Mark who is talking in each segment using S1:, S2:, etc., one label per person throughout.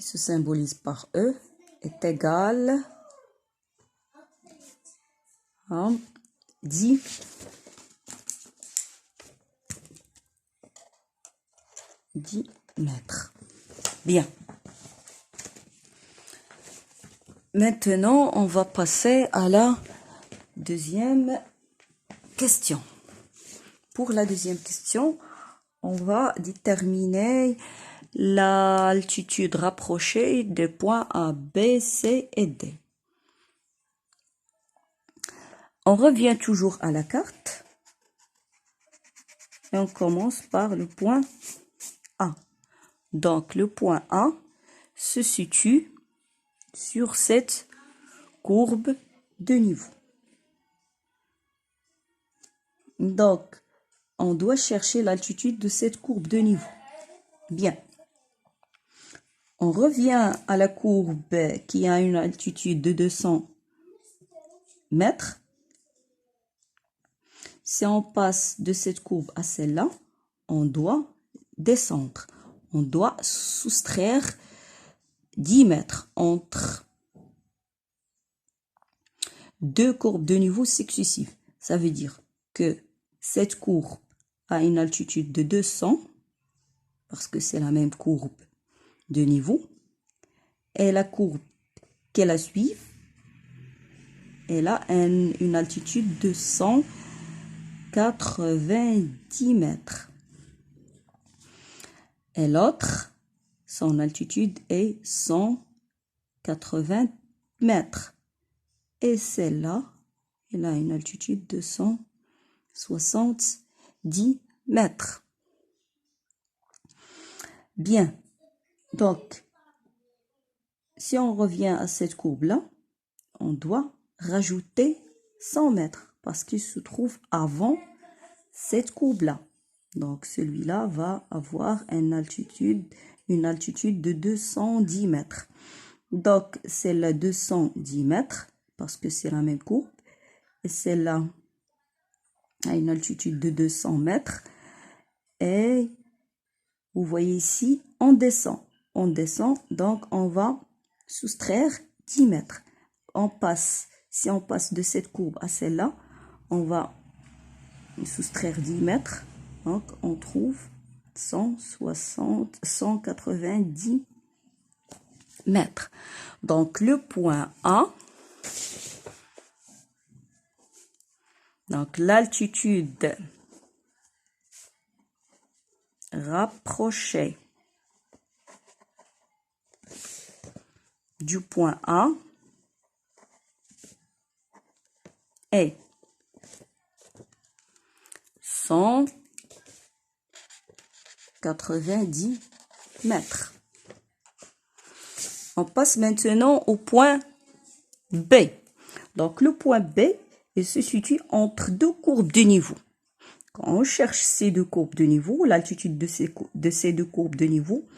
S1: se symbolise par E, est égal à 10 mètres. Bien. Maintenant, on va passer à la deuxième question. Pour la deuxième question, on va déterminer l'altitude rapprochée des points A, B, C et D. On revient toujours à la carte et on commence par le point A. Donc, le point A se situe sur cette courbe de niveau. Donc, on doit chercher l'altitude de cette courbe de niveau. Bien. On revient à la courbe qui a une altitude de 200 mètres. Si on passe de cette courbe à celle-là, on doit descendre. On doit soustraire 10 mètres entre deux courbes de niveau successives. Ça veut dire que cette courbe a une altitude de 200, parce que c'est la même courbe de niveau, et la courbe qui la suit, elle a une altitude de 190 mètres. Et l'autre, son altitude est 180 mètres. Et celle-là, elle a une altitude de 170 mètres. Bien. Donc, si on revient à cette courbe-là, on doit rajouter 100 mètres parce qu'il se trouve avant cette courbe-là. Donc, celui-là va avoir une altitude de 210 mètres. Donc, celle-là 210 mètres parce que c'est la même courbe. Et celle-là a une altitude de 200 mètres. Et vous voyez ici, on descend. On descend, donc on va soustraire 10 mètres. Si on passe de cette courbe à celle-là, on va soustraire 10 mètres. Donc, on trouve 190 mètres. Donc, le point A, donc l'altitude rapprochée du point A est 190 mètres. On passe maintenant au point B. Donc, le point B, il se situe entre deux courbes de niveau. Quand on cherche ces deux courbes de niveau, l'altitude de ces deux courbes de niveau,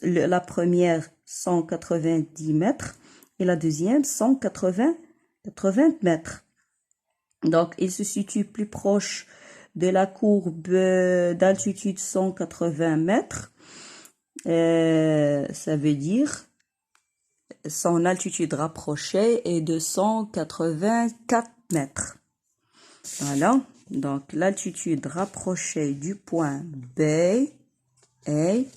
S1: la première 190 mètres et la deuxième 180 mètres. Donc, il se situe plus proche de la courbe d'altitude 180 mètres. Ça veut dire son altitude rapprochée est de 184 mètres. Voilà. Donc, l'altitude rapprochée du point B est